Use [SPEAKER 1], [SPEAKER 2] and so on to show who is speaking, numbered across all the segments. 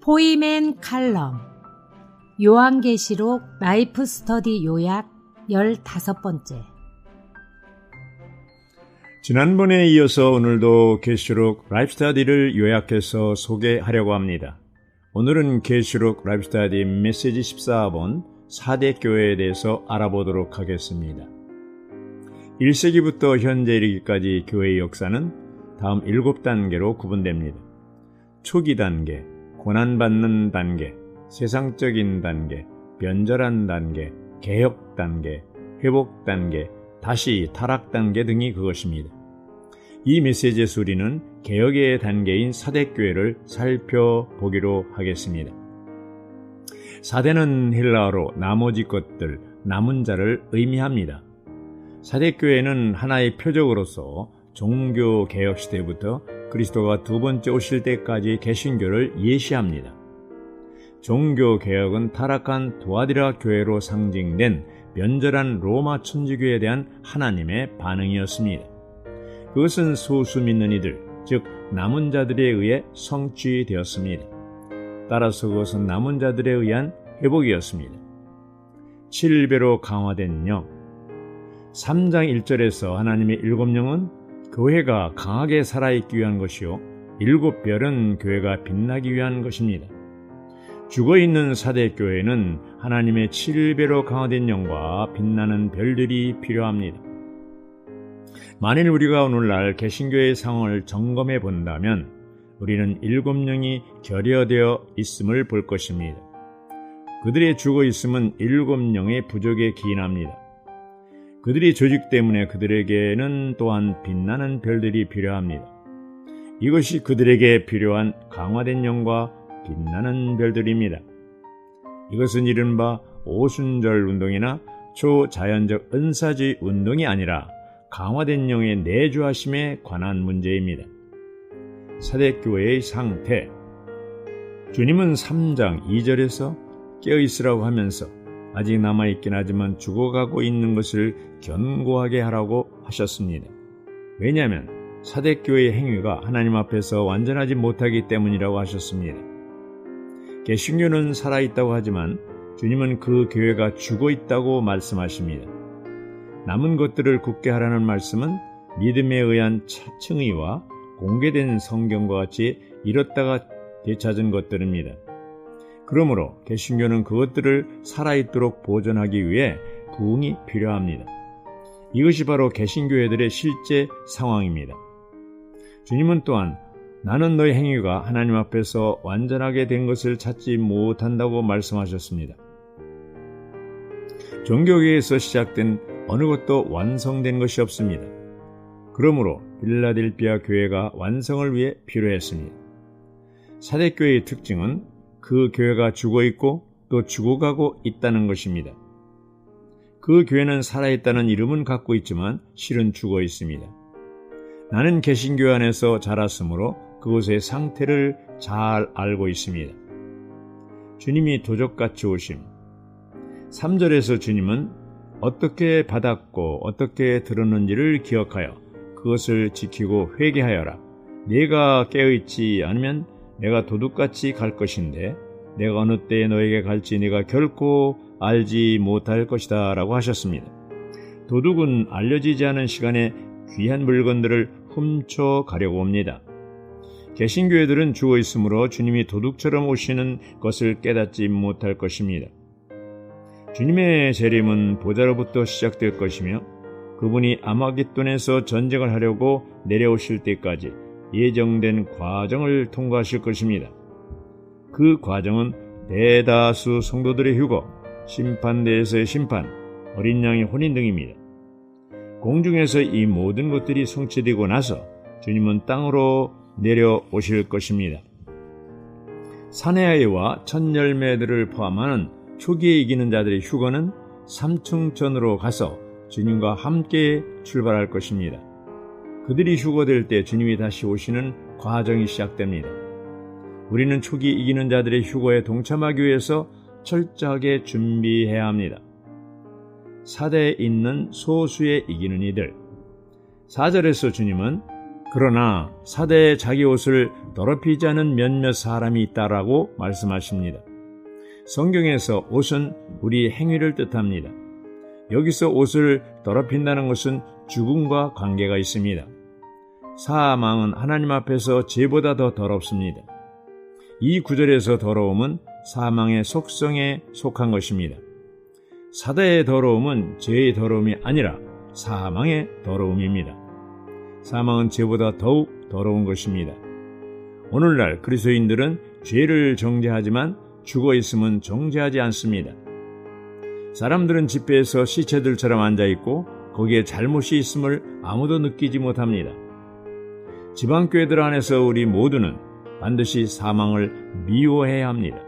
[SPEAKER 1] 포이맨 칼럼 요한계시록 라이프 스터디 요약 15번째.
[SPEAKER 2] 지난번에 이어서 오늘도 계시록 라이프 스터디를 요약해서 소개하려고 합니다. 오늘은 계시록 라이프 스터디 메시지 14번 4대 교회에 대해서 알아보도록 하겠습니다. 1세기부터 현재 이르기까지 교회의 역사는 다음 7단계로 구분됩니다. 초기 단계, 고난받는 단계, 세상적인 단계, 변절한 단계, 개혁 단계, 회복 단계, 다시 타락 단계 등이 그것입니다. 이 메시지의 수리는 개혁의 단계인 사대교회를 살펴보기로 하겠습니다. 사대는 헬라어로 나머지 것들, 남은 자를 의미합니다. 사대교회는 하나의 표적으로서 종교개혁 시대부터 그리스도가 두 번째 오실 때까지 개신교를 예시합니다. 종교개혁은 타락한 두아디라 교회로 상징된 변절한 로마 천주교에 대한 하나님의 반응이었습니다. 그것은 소수 믿는 이들, 즉 남은 자들에 의해 성취되었습니다. 따라서 그것은 남은 자들에 의한 회복이었습니다. 7배로 강화된 영. 3장 1절에서 하나님의 7영은 교회가 강하게 살아있기 위한 것이요 7별은 교회가 빛나기 위한 것입니다. 죽어있는 사대교회는 하나님의 7배로 강화된 영과 빛나는 별들이 필요합니다. 만일 우리가 오늘날 개신교의 상황을 점검해 본다면 우리는 7영이 결여되어 있음을 볼 것입니다. 그들의 죽어있음은 7영의 부족에 기인합니다. 그들의 조직 때문에 그들에게는 또한 빛나는 별들이 필요합니다. 이것이 그들에게 필요한 강화된 영과 빛나는 별들입니다. 이것은 이른바 오순절 운동이나 초자연적 은사주의 운동이 아니라 강화된 영의 내주하심에 관한 문제입니다. 사대교회의 상태. 주님은 3장 2절에서 깨어있으라고 하면서 아직 남아있긴 하지만 죽어가고 있는 것을 견고하게 하라고 하셨습니다. 왜냐하면 사대교회의 행위가 하나님 앞에서 완전하지 못하기 때문이라고 하셨습니다. 개신교는 살아있다고 하지만 주님은 그 교회가 죽어있다고 말씀하십니다. 남은 것들을 굳게 하라는 말씀은 믿음에 의한 칭의와 공개된 성경과 같이 잃었다가 되찾은 것들입니다. 그러므로 개신교는 그것들을 살아있도록 보존하기 위해 부흥이 필요합니다. 이것이 바로 개신교회들의 실제 상황입니다. 주님은 또한 나는 너의 행위가 하나님 앞에서 완전하게 된 것을 찾지 못한다고 말씀하셨습니다. 종교계에서 시작된 어느 것도 완성된 것이 없습니다. 그러므로 빌라델피아 교회가 완성을 위해 필요했습니다. 사대교회의 특징은 그 교회가 죽어있고 또 죽어가고 있다는 것입니다. 그 교회는 살아있다는 이름은 갖고 있지만 실은 죽어있습니다. 나는 개신교회 안에서 자랐으므로 그곳의 상태를 잘 알고 있습니다. 주님이 도적같이 오심. 3절에서 주님은 어떻게 받았고 어떻게 들었는지를 기억하여 그것을 지키고 회개하여라. 네가 깨어있지 않으면 내가 도둑같이 갈 것인데 내가 어느 때에 너에게 갈지 네가 결코 알지 못할 것이다 라고 하셨습니다. 도둑은 알려지지 않은 시간에 귀한 물건들을 훔쳐가려고 옵니다. 개신교회들은 죽어있으므로 주님이 도둑처럼 오시는 것을 깨닫지 못할 것입니다. 주님의 재림은 보좌로부터 시작될 것이며 그분이 아마겟돈에서 전쟁을 하려고 내려오실 때까지 예정된 과정을 통과하실 것입니다. 그 과정은 대다수 성도들의 휴거, 심판대에서의 심판, 어린 양의 혼인 등입니다. 공중에서 이 모든 것들이 성취되고 나서 주님은 땅으로 내려오실 것입니다. 사내아이와 첫 열매들을 포함하는 초기에 이기는 자들의 휴거는 삼층전으로 가서 주님과 함께 출발할 것입니다. 그들이 휴거될 때 주님이 다시 오시는 과정이 시작됩니다. 우리는 초기 이기는 자들의 휴거에 동참하기 위해서 철저하게 준비해야 합니다. 사대에 있는 소수의 이기는 이들. 4절에서 주님은 그러나 사대에 자기 옷을 더럽히지 않은 몇몇 사람이 있다라고 말씀하십니다. 성경에서 옷은 우리 행위를 뜻합니다. 여기서 옷을 더럽힌다는 것은 죽음과 관계가 있습니다. 사망은 하나님 앞에서 죄보다 더 더럽습니다. 이 구절에서 더러움은 사망의 속성에 속한 것입니다. 사대의 더러움은 죄의 더러움이 아니라 사망의 더러움입니다. 사망은 죄보다 더욱 더러운 것입니다. 오늘날 그리스도인들은 죄를 정죄하지만 죽어 있음은 정죄하지 않습니다. 사람들은 집회에서 시체들처럼 앉아있고 거기에 잘못이 있음을 아무도 느끼지 못합니다. 지방교회들 안에서 우리 모두는 반드시 사망을 미워해야 합니다.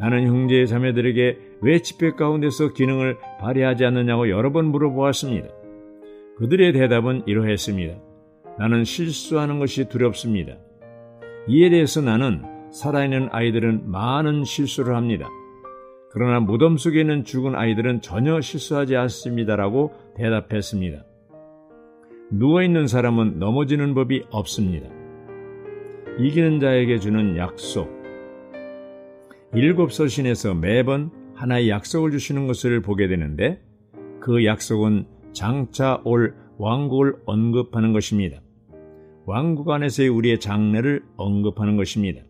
[SPEAKER 2] 나는 형제 자매들에게 왜 집회 가운데서 기능을 발휘하지 않느냐고 여러 번 물어보았습니다. 그들의 대답은 이러했습니다. 나는 실수하는 것이 두렵습니다. 이에 대해서 나는 살아있는 아이들은 많은 실수를 합니다. 그러나 무덤 속에 있는 죽은 아이들은 전혀 실수하지 않습니다라고 대답했습니다. 누워있는 사람은 넘어지는 법이 없습니다. 이기는 자에게 주는 약속. 7서신에서 매번 하나의 약속을 주시는 것을 보게 되는데 그 약속은 장차 올 왕국을 언급하는 것입니다. 왕국 안에서의 우리의 장래를 언급하는 것입니다.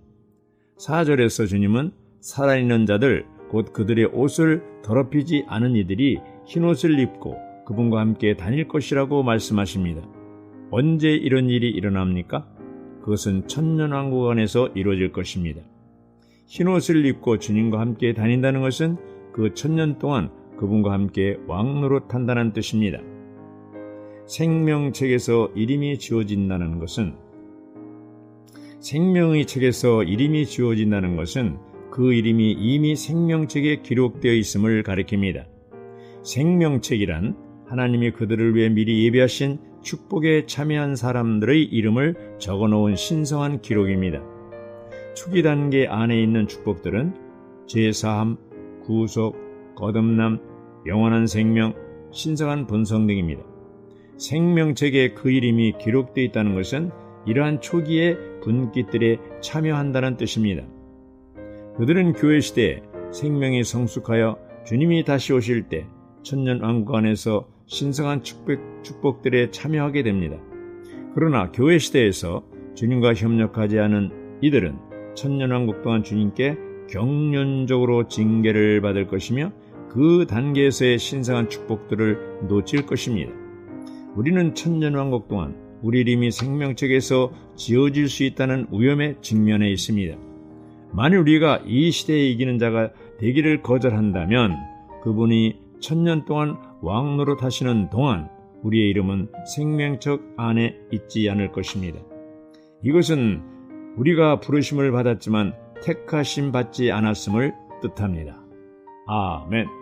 [SPEAKER 2] 4절에서 주님은 살아있는 자들 곧 그들의 옷을 더럽히지 않은 이들이 흰옷을 입고 그분과 함께 다닐 것이라고 말씀하십니다. 언제 이런 일이 일어납니까? 그것은 천년왕국 안에서 이루어질 것입니다. 흰옷을 입고 주님과 함께 다닌다는 것은 그 천년 동안 그분과 함께 왕노릇한다는 뜻입니다. 생명책에서 이름이 지워진다는 것은 생명의 책에서 이름이 지워진다는 것은 그 이름이 이미 생명책에 기록되어 있음을 가리킵니다. 생명책이란 하나님이 그들을 위해 미리 예비하신 축복에 참여한 사람들의 이름을 적어놓은 신성한 기록입니다. 초기 단계 안에 있는 축복들은 제사함, 구속, 거듭남, 영원한 생명, 신성한 본성 등입니다. 생명책에 그 이름이 기록되어 있다는 것은 이러한 초기의 분깃들에 참여한다는 뜻입니다. 그들은 교회 시대에 생명이 성숙하여 주님이 다시 오실 때 천년왕국 안에서 신성한 축복들에 참여하게 됩니다. 그러나 교회 시대에서 주님과 협력하지 않은 이들은 천년왕국 동안 주님께 경륜적으로 징계를 받을 것이며 그 단계에서의 신성한 축복들을 놓칠 것입니다. 우리는 천년왕국 동안 우리 이름이 생명책에서 지워질 수 있다는 위험에 직면해 있습니다. 만일 우리가 이 시대에 이기는 자가 되기를 거절한다면 그분이 천년 동안 왕노릇 하시는 동안 우리의 이름은 생명책 안에 있지 않을 것입니다. 이것은 우리가 부르심을 받았지만 택하심 받지 않았음을 뜻합니다. 아멘.